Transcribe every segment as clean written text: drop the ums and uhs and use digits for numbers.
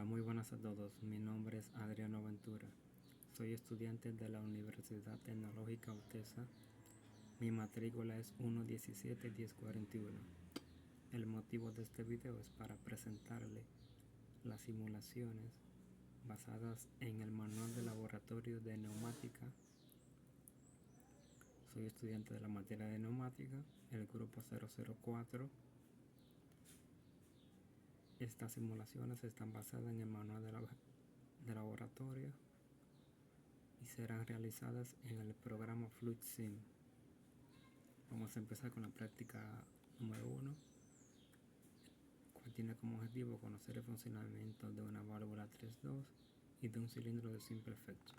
Hola, muy buenas a todos. Mi nombre es Adriano Ventura. Soy estudiante de la Universidad Tecnológica UTESA. Mi matrícula es 1171041. El motivo de este video es para presentarle las simulaciones basadas en el manual de laboratorio de neumática. Soy estudiante de la materia de neumática, el grupo 004. Estas simulaciones están basadas en el manual de laboratorio y serán realizadas en el programa FluidSim. Vamos a empezar con la práctica número 1, cual tiene como objetivo conocer el funcionamiento de una válvula 3.2 y de un cilindro de simple efecto.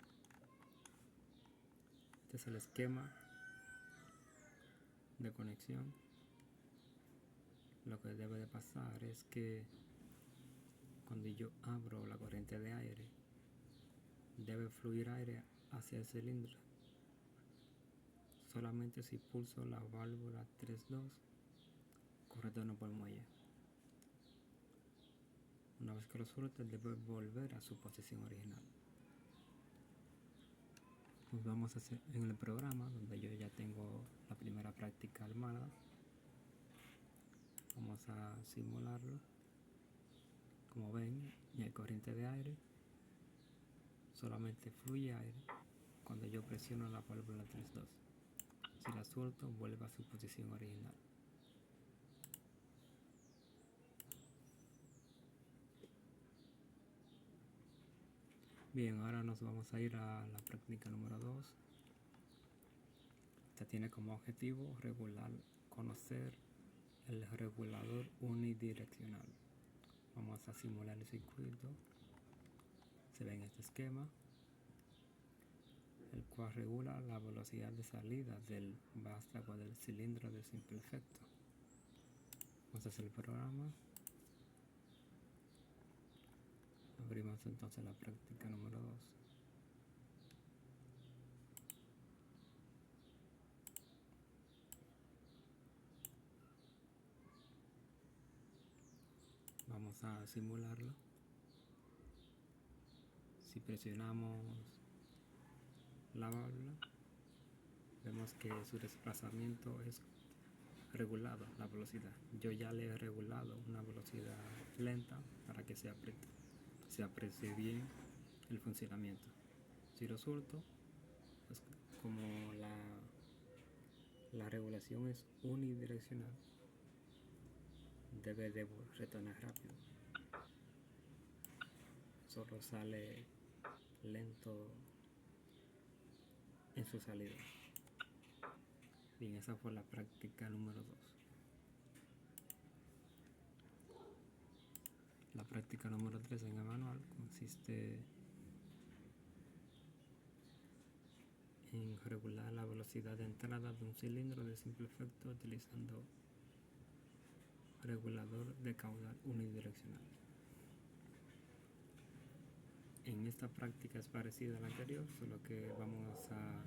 Este es el esquema de conexión. Lo que debe de pasar es que cuando yo abro la corriente de aire, debe fluir aire hacia el cilindro. Solamente si pulso la válvula 3.2, retorno por el muelle. Una vez que lo suelte, debe volver a su posición original. Nos vamos a hacer en el programa donde yo ya tengo la primera práctica armada. Vamos a simularlo. Como ven, ya hay corriente de aire. Solamente fluye aire cuando yo presiono la válvula 3.2. Si la suelto, vuelve a su posición original. Bien, ahora nos vamos a ir a la práctica número 2. Esta tiene como objetivo conocer el regulador unidireccional. Vamos a simular el circuito. Se ve en este esquema, el cual regula la velocidad de salida del vástago del cilindro de simple efecto. Vamos a hacer el programa. Abrimos entonces la práctica número 2. Vamos a simularlo. Si presionamos la válvula, vemos que su desplazamiento es regulado, la velocidad. Yo ya le he regulado una velocidad lenta para que se aprecie bien el funcionamiento. Si lo suelto, pues como la regulación es unidireccional, debe de retornar rápido. Solo sale lento en su salida. Bien, esa fue la práctica número 2. La práctica número 3 en el manual consiste en regular la velocidad de entrada de un cilindro de simple efecto utilizando regulador de caudal unidireccional. En esta práctica es parecida a la anterior, solo que vamos a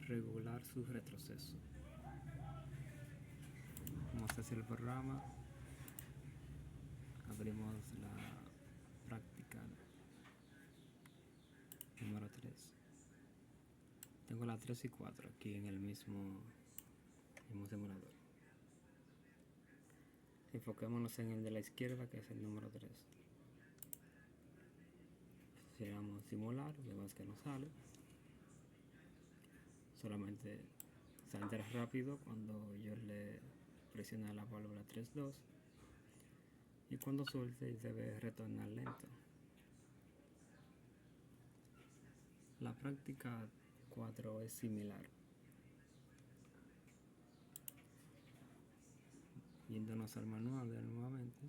regular su retroceso. Vamos a hacer el programa. Abrimos la práctica número 3. Tengo la 3 y 4 aquí en el mismo simulador. Enfoquémonos en el de la izquierda, que es el número 3. Si le damos simular, vemos que no sale. Solamente saldrá rápido cuando yo le presione la válvula 3.2 y cuando suelte debe retornar lento. La práctica 4 es similar. Yéndonos al manual nuevamente,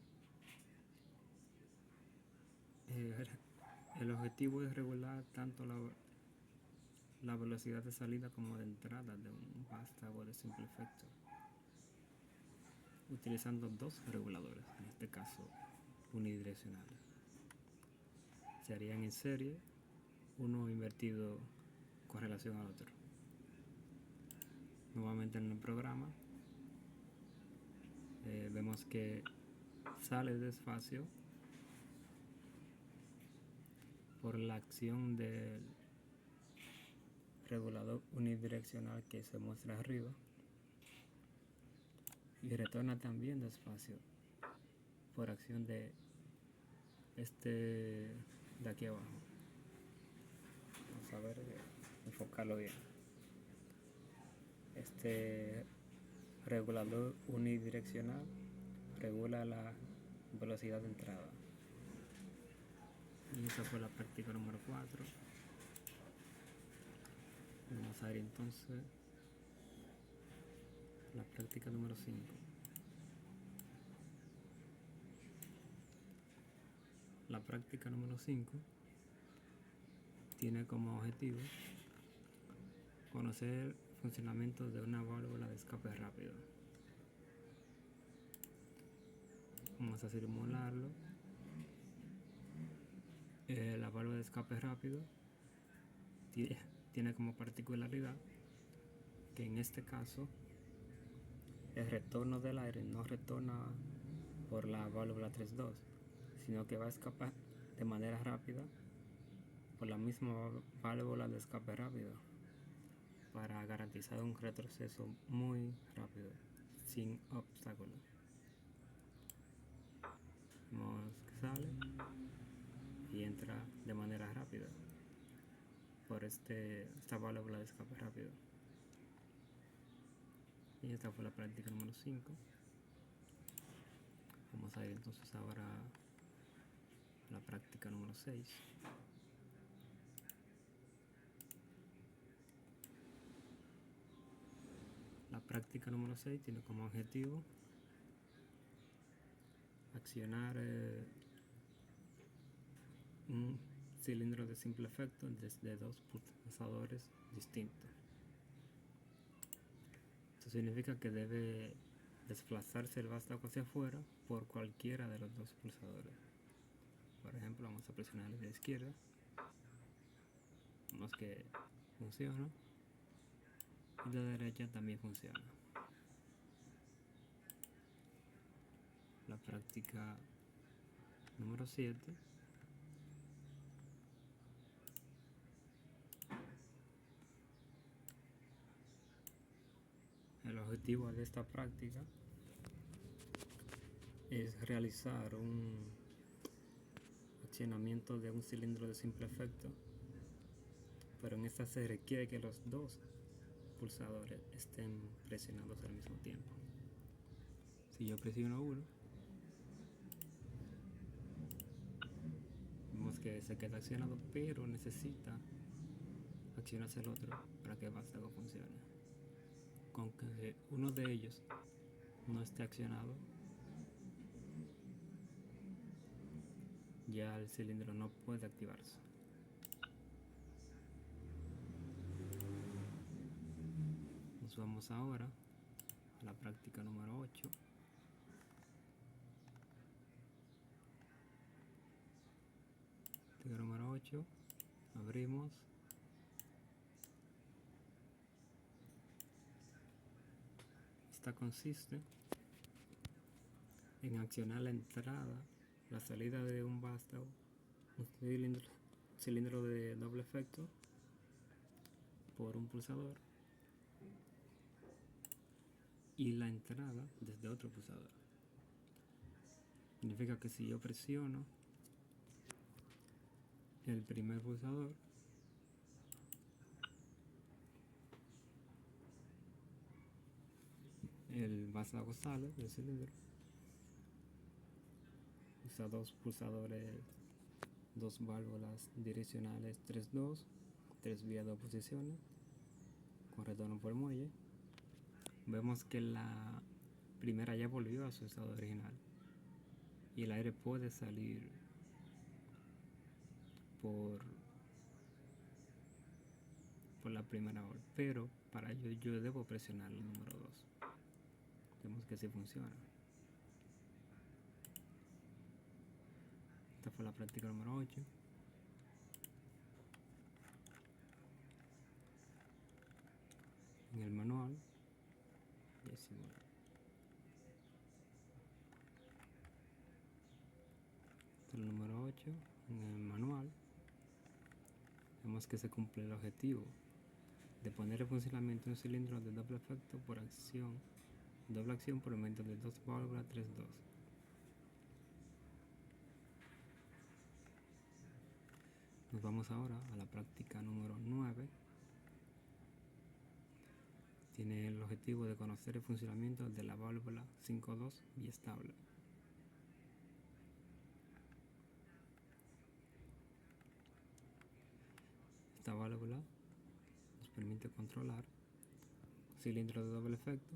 el objetivo es regular tanto la velocidad de salida como de entrada de un vástago de simple efecto, utilizando dos reguladores, en este caso unidireccionales. Se harían en serie, uno invertido con relación al otro. Nuevamente en el programa vemos que sale despacio por la acción del regulador unidireccional que se muestra arriba, y retorna también despacio por acción de este de aquí abajo. Vamos a ver, enfocarlo bien. Este regulador unidireccional regula la velocidad de entrada. Y esa fue la práctica número 4. Vamos a ver entonces la práctica número 5. La práctica número 5 tiene como objetivo conocer el funcionamiento de una válvula de escape rápido. Vamos a simularlo. La válvula de escape rápido tiene como particularidad que en este caso el retorno del aire no retorna por la válvula 3.2, sino que va a escapar de manera rápida por la misma válvula de escape rápido para garantizar un retroceso muy rápido, sin obstáculos. Vemos que sale y entra de manera rápida por esta válvula de escape rápido. Y esta fue la práctica número 5. Vamos a ir entonces ahora a la práctica número 6. La práctica número 6 tiene como objetivo accionar un cilindro de simple efecto desde dos pulsadores distintos. Esto significa que debe desplazarse el vástago hacia afuera por cualquiera de los dos pulsadores. Por ejemplo, vamos a presionar el de izquierda. Vemos que funciona. Y de derecha también funciona. La práctica número 7 el objetivo de esta práctica es realizar un accionamiento de un cilindro de simple efecto, pero en esta se requiere que los dos pulsadores estén presionados al mismo tiempo. Si yo presiono uno, vemos que se queda accionado, pero necesita accionarse el otro para que el vástago funcione. Con que uno de ellos no esté accionado, ya el cilindro no puede activarse. Nos vamos ahora a la práctica número 8. Práctica número 8, abrimos. Esta consiste en accionar la entrada, la salida de un vástago, un cilindro de doble efecto por un pulsador, y la entrada desde otro pulsador. Significa que si yo presiono el primer pulsador, el vástago sale del cilindro. Usa dos pulsadores, dos válvulas direccionales 3.2, 3 vías de oposiciones con retorno por muelle. Vemos que la primera ya volvió a su estado original y el aire puede salir por la primera hora, pero para ello yo debo presionar el número 2. Vemos que sí funciona. Esta fue la práctica número 8. En el manual decimos, el número 8 en el manual vemos que se cumple el objetivo de poner en funcionamiento un cilindro de doble efecto doble acción por aumento de 2 válvulas 3-2. Nos vamos ahora a la práctica número 9. Tiene el objetivo de conocer el funcionamiento de la válvula 5-2 biestable. Esta válvula nos permite controlar cilindros de doble efecto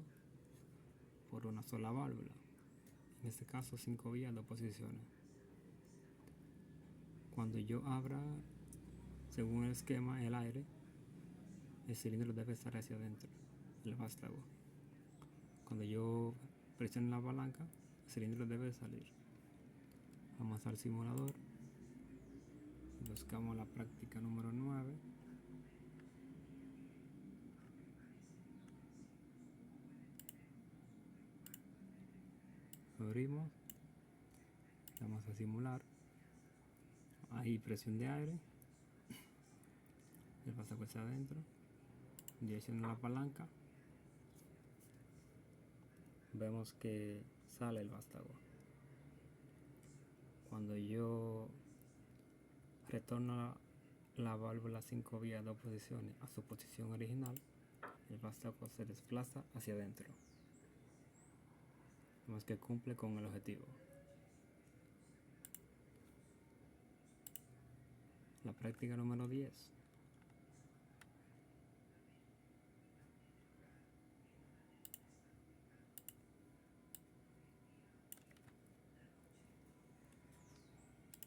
por una sola válvula, en este caso 5 vías, 2 posiciones. Cuando yo abra, según el esquema, el aire, el cilindro debe estar hacia adentro, el vástago. Cuando yo presione la palanca, el cilindro debe salir. Vamos al simulador y buscamos la práctica número 9. Abrimos, vamos a simular. Hay presión de aire, el vástago hacia adentro, dirección de la palanca, vemos que sale el vástago. Cuando yo retorno la válvula 5 vías 2 posiciones a su posición original, el vástago se desplaza hacia adentro. Vemos que cumple con el objetivo. La práctica número 10.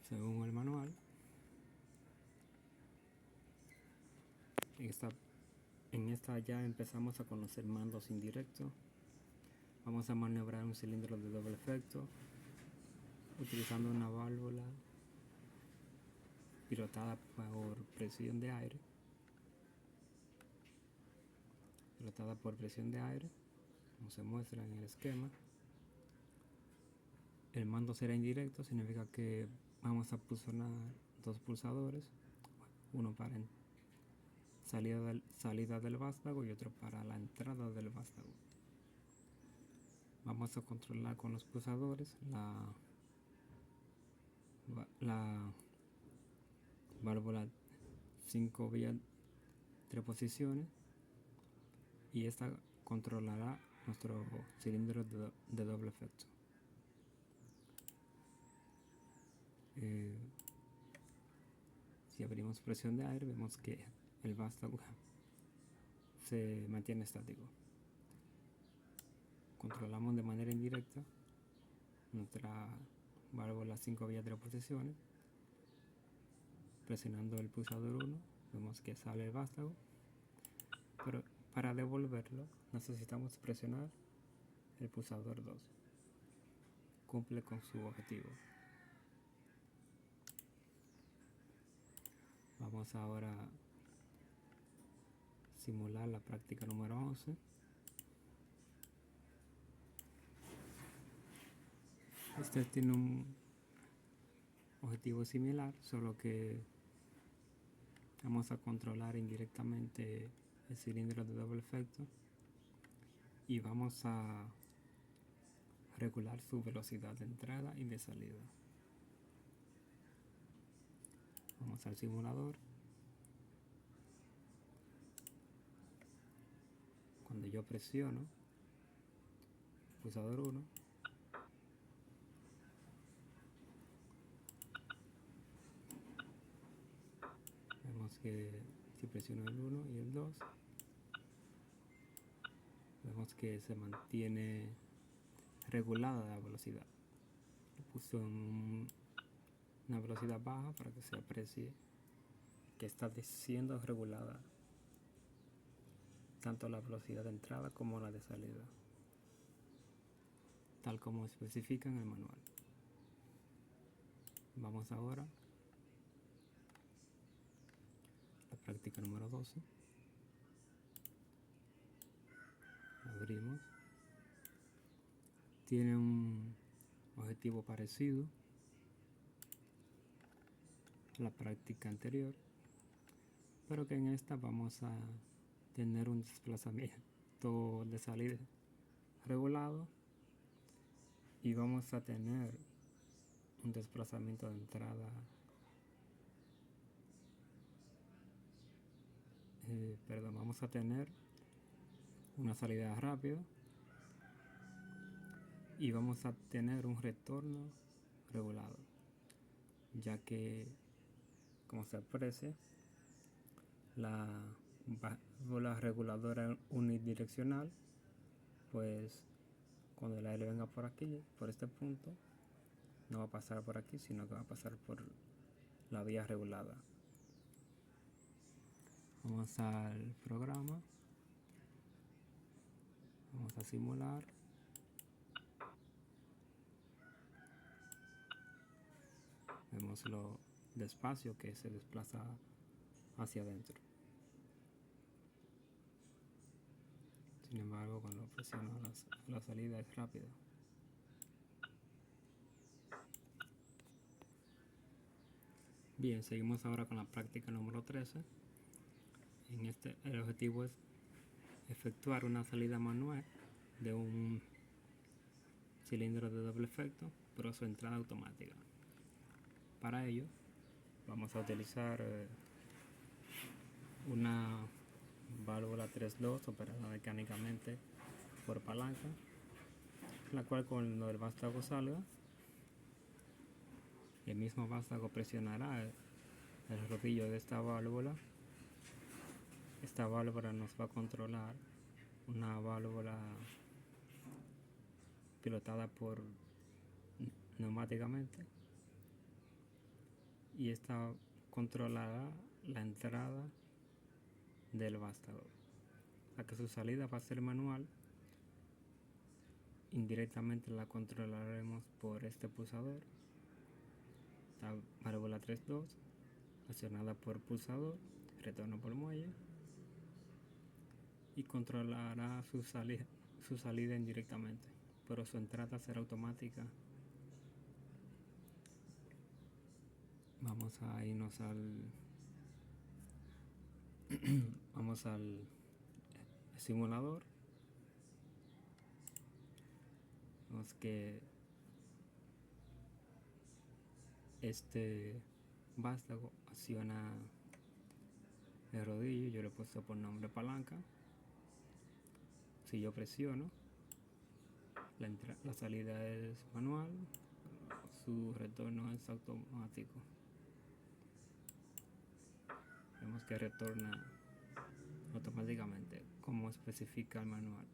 Según el manual, en esta ya empezamos a conocer mandos indirectos. Vamos a maniobrar un cilindro de doble efecto utilizando una válvula pilotada por presión de aire. Como se muestra en el esquema. El mando será indirecto, significa que vamos a pulsionar 2 pulsadores, uno para salida del vástago y otro para la entrada del vástago. Vamos a controlar con los pulsadores la válvula 5 vías 3 posiciones, y esta controlará nuestro cilindro de doble efecto. Si abrimos presión de aire, vemos que el vástago se mantiene estático. Controlamos de manera indirecta nuestra válvula 5 vías 3 posiciones. Presionando el pulsador 1, vemos que sale el vástago, pero para devolverlo necesitamos presionar el pulsador 2. Cumple con su objetivo. Vamos ahora a simular la práctica número 11. Este tiene un objetivo similar, solo que vamos a controlar indirectamente el cilindro de doble efecto y vamos a regular su velocidad de entrada y de salida. Vamos al simulador. Cuando yo presiono el pulsador 1, vemos que si presiono el 1 y el 2, vemos que se mantiene regulada la velocidad. Le puse una velocidad baja para que se aprecie que está siendo regulada tanto la velocidad de entrada como la de salida, tal como especifica en el manual. Vamos ahora a la práctica número 12. Abrimos. Tiene un objetivo parecido a la práctica anterior. pero que en esta vamos a tener un desplazamiento de salida regulado y vamos a tener un desplazamiento de entrada vamos a tener una salida rápida y vamos a tener un retorno regulado, ya que, como se aprecia, la válvula reguladora unidireccional, pues cuando el aire venga por aquí, por este punto, no va a pasar por aquí, sino que va a pasar por la vía regulada. Vamos al programa, vamos a simular. Vemos lo despacio que se desplaza hacia adentro. Sin embargo, cuando presiono la salida es rápida. Bien, seguimos ahora con la práctica número 13. En este, el objetivo es efectuar una salida manual de un cilindro de doble efecto, pero su entrada automática. Para ello, vamos a utilizar una válvula 3-2 operada mecánicamente por palanca, la cual cuando el vástago salga, el mismo vástago presionará el rodillo de esta válvula. Esta válvula nos va a controlar una válvula pilotada por neumáticamente, y esta controlará la entrada del vástago, a que su salida va a ser manual. Indirectamente la controlaremos por este pulsador, la válvula 3-2, accionada por pulsador, retorno por muelle, y controlará su salida indirectamente, pero su entrada será automática. Vamos a irnos vamos al simulador. Vemos que este vástago acciona el rodillo, yo le he puesto por nombre palanca. Si yo presiono, la salida es manual, su retorno es automático. Vemos que retorna automáticamente como especifica el manual.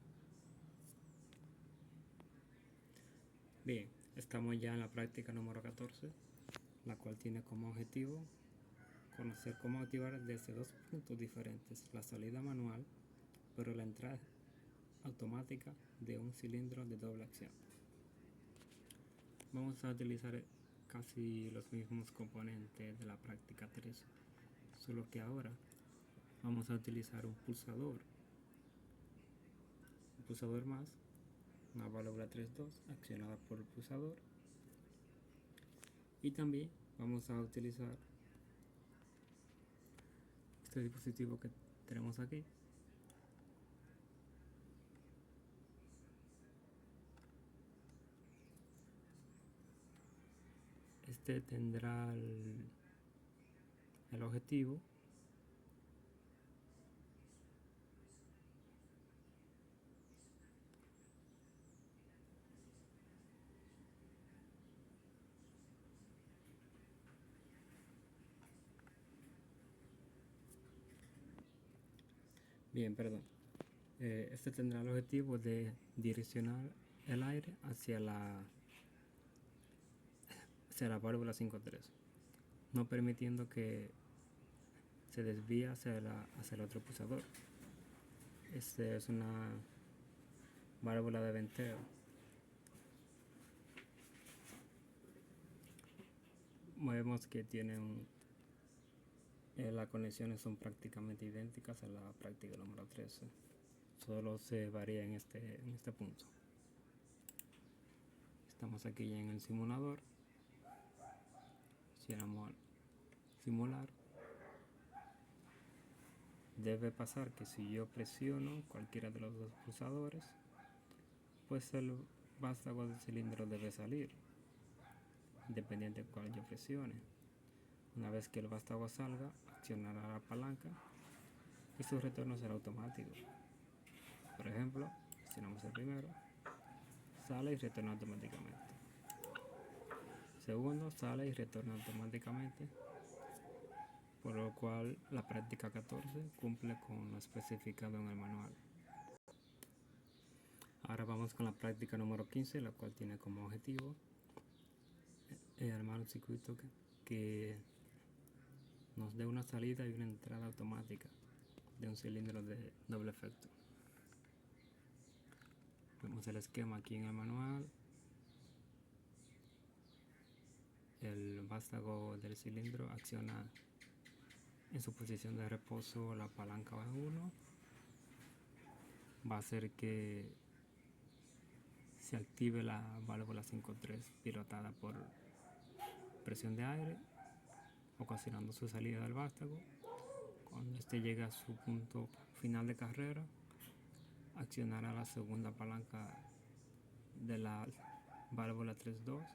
Bien, estamos ya en la práctica número 14, la cual tiene como objetivo conocer cómo activar desde dos puntos diferentes la salida manual, pero la entrada automática de un cilindro de doble acción. Vamos a utilizar casi los mismos componentes de la práctica 13, solo que ahora vamos a utilizar un pulsador más, una válvula 3-2 accionada por el pulsador, y también vamos a utilizar este dispositivo que tenemos aquí. Este tendrá el objetivo este tendrá el objetivo de direccionar el aire hacia la válvula 5-3, no permitiendo que se desvíe hacia el otro pulsador. Esta es una válvula de venteo. Vemos que tiene las conexiones son prácticamente idénticas a la práctica número 13, solo se varía en este punto. Estamos aquí ya en el simulador. Quisiéramos simular. debe pasar que si yo presiono cualquiera de los dos pulsadores, pues el vástago del cilindro debe salir, independiente de cuál yo presione. Una vez que el vástago salga, accionará la palanca y su retorno será automático. Por ejemplo, presionamos el primero, sale y retorna automáticamente. Segundo, sale y retorna automáticamente, por lo cual la práctica 14 cumple con lo especificado en el manual. Ahora vamos con la práctica número 15, la cual tiene como objetivo armar un circuito que nos dé una salida y una entrada automática de un cilindro de doble efecto. Vemos el esquema aquí en el manual. El vástago del cilindro acciona en su posición de reposo la palanca 1. Va a hacer que se active la válvula 5.3 pilotada por presión de aire, ocasionando su salida del vástago. Cuando este llegue a su punto final de carrera, accionará la segunda palanca de la válvula 3.2,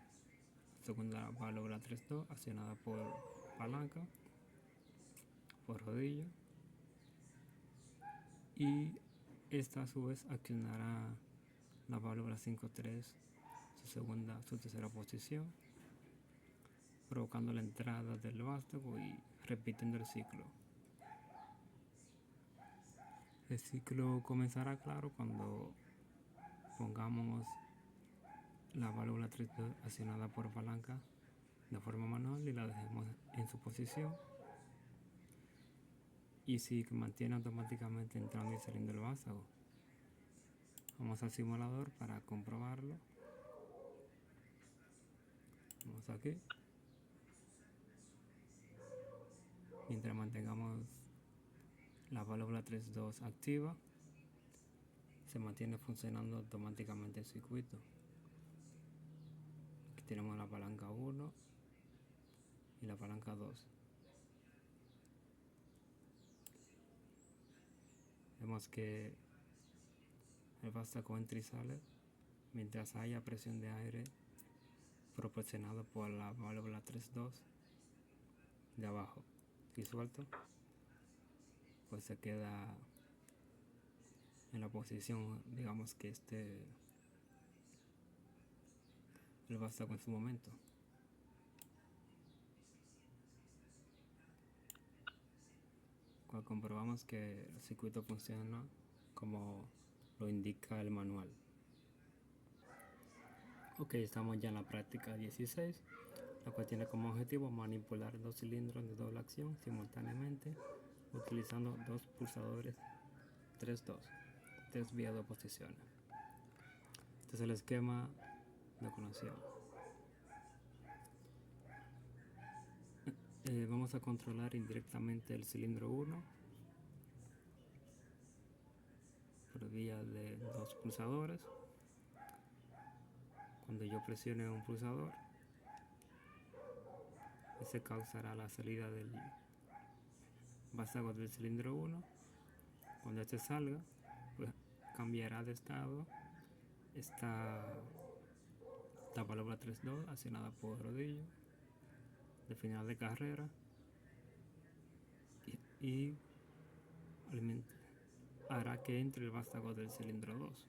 segunda válvula 3.2 accionada por palanca, por rodillo, y esta a su vez accionará la válvula 5.3, su tercera posición, provocando la entrada del vástago y repitiendo el ciclo. El ciclo comenzará, claro, cuando pongamos la válvula 3.2 accionada por palanca de forma manual y la dejemos en su posición, y si mantiene automáticamente entrando y saliendo el vástago. Vamos al simulador para comprobarlo. Vamos aquí. Mientras mantengamos la válvula 3.2 activa, se mantiene funcionando automáticamente el circuito. Aquí tenemos la palanca 1 y la palanca 2. Vemos que el vástago entra y sale mientras haya presión de aire proporcionado por la válvula 3.2 de abajo. Si suelto, pues se queda en la posición, digamos que esté el vástago en su momento. Cuando comprobamos que el circuito funciona como lo indica el manual. Ok, estamos ya en la práctica 16, la cual tiene como objetivo manipular dos cilindros de doble acción simultáneamente utilizando dos pulsadores 3.2, 3 vía 2 posiciones. Este es el esquema de conexión. Vamos a controlar indirectamente el cilindro 1 por vía de dos pulsadores. Cuando yo presione un pulsador, ese causará la salida del vástago del cilindro 1. Cuando este salga, pues cambiará de estado esta válvula 3.2 accionada por rodillo de final de carrera y hará que entre el vástago del cilindro 2.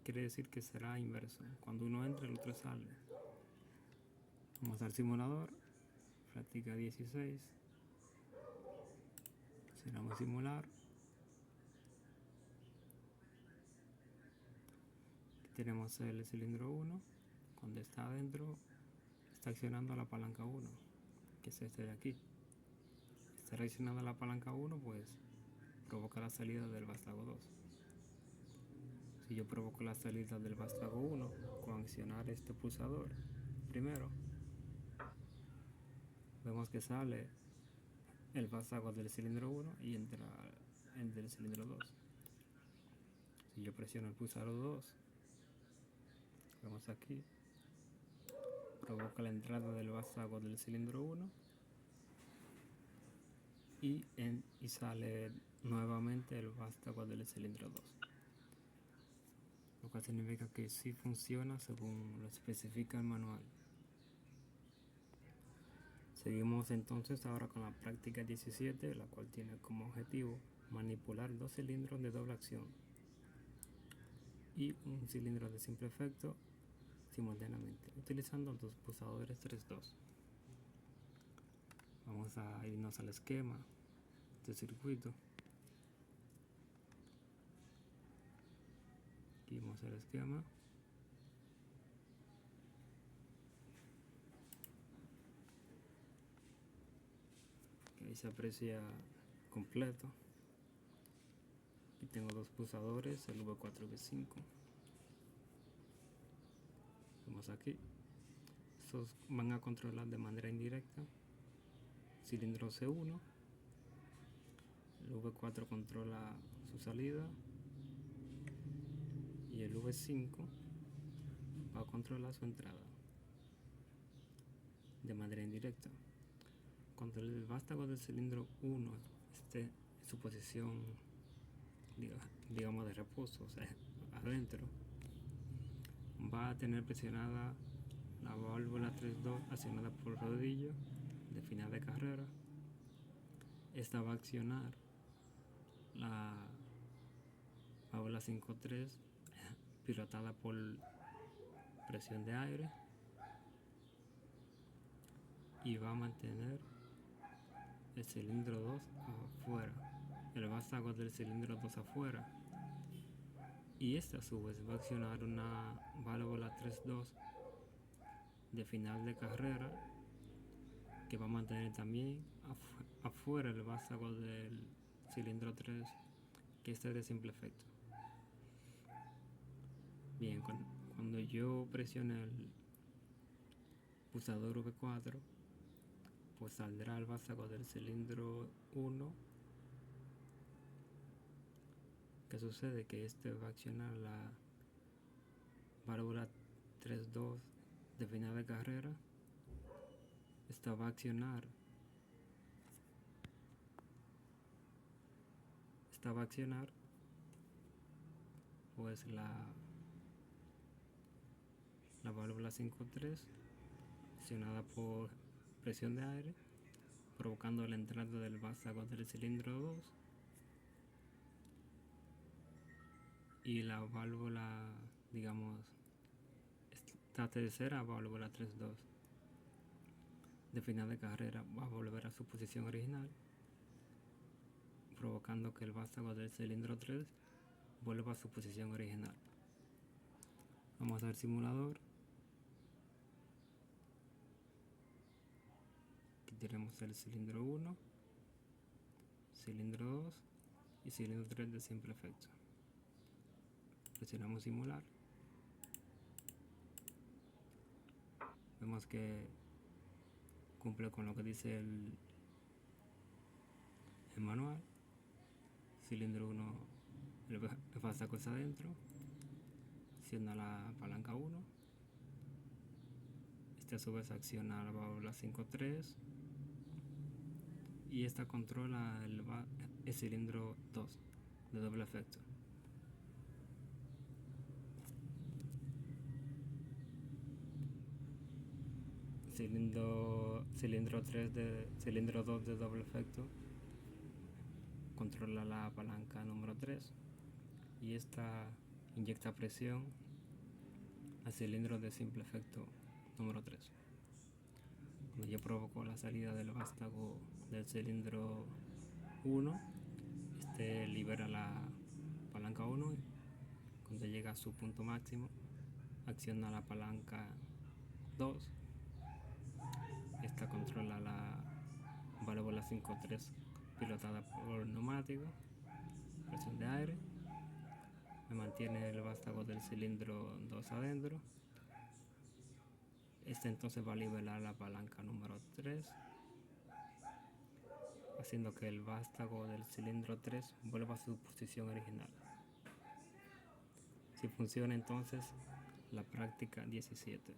Quiere decir que será inverso. Cuando uno entra, el otro sale. Vamos al simulador. Práctica 16. Presionamos simular. Aquí tenemos el cilindro 1. Cuando está adentro, está accionando la palanca 1, que es este de aquí. Está reaccionando la palanca 1, pues provoca la salida del vástago 2. Si yo provoco la salida del vástago 1 con accionar este pulsador primero, vemos que sale el vástago del cilindro 1 y entra el del cilindro 2. Si yo presiono el pulsador 2, vemos aquí, provoca la entrada del vástago del cilindro 1 y sale nuevamente el vástago del cilindro 2, lo cual significa que sí funciona según lo especifica el manual. Seguimos entonces ahora con la práctica 17, la cual tiene como objetivo manipular 2 cilindros de doble acción y un cilindro de simple efecto simultáneamente, utilizando 2 pulsadores 3-2. Vamos a irnos al esquema de circuito. Aquí vamos al esquema. Ahí se aprecia completo. Aquí tengo 2 pulsadores, el V4 y V5. Vamos aquí. Estos van a controlar de manera indirecta cilindro C1. El V4 controla su salida y el V5 va a controlar su entrada de manera indirecta. Cuando el vástago del cilindro 1 esté en su posición, digamos, de reposo, o sea, adentro, va a tener presionada la válvula 3-2 accionada por el rodillo de final de carrera. Esta va a accionar la válvula 5-3 pilotada por presión de aire y va a mantener el cilindro 2 afuera, el vástago del cilindro 2 afuera, y esta a su vez va a accionar una válvula 3-2 de final de carrera que va a mantener también afuera el vástago del cilindro 3, que este es de simple efecto. Bien, cuando yo presione el pulsador V4, pues saldrá el vástago del cilindro 1. ¿Qué sucede? Que este va a accionar la válvula 3-2 de final de carrera. Esta va a accionar pues la válvula 5-3 accionada por presión de aire, provocando la entrada del vástago del cilindro 2, y la válvula, digamos, esta tercera válvula 3-2 de final de carrera va a volver a su posición original, provocando que el vástago del cilindro 3 vuelva a su posición original. Vamos al simulador. Aquí tenemos el cilindro 1, cilindro 2 y cilindro 3 de simple efecto. Presionamos simular. Vemos que cumple con lo que dice el manual. Cilindro 1, el vástago está adentro, acciona la palanca 1. Este a su vez acciona la válvula 5-3 y esta controla el cilindro 2 de doble efecto. Cilindro 2 de doble efecto controla la palanca número 3 y esta inyecta presión al cilindro de simple efecto número 3. Cuando yo provoco la salida del vástago del cilindro 1, este libera la palanca 1 y cuando llega a su punto máximo acciona la palanca 2. Esta controla la válvula 5-3 pilotada por neumático, presión de aire, me mantiene el vástago del cilindro 2 adentro. Este entonces va a liberar la palanca número 3, haciendo que el vástago del cilindro 3 vuelva a su posición original. Si funciona entonces la práctica 17.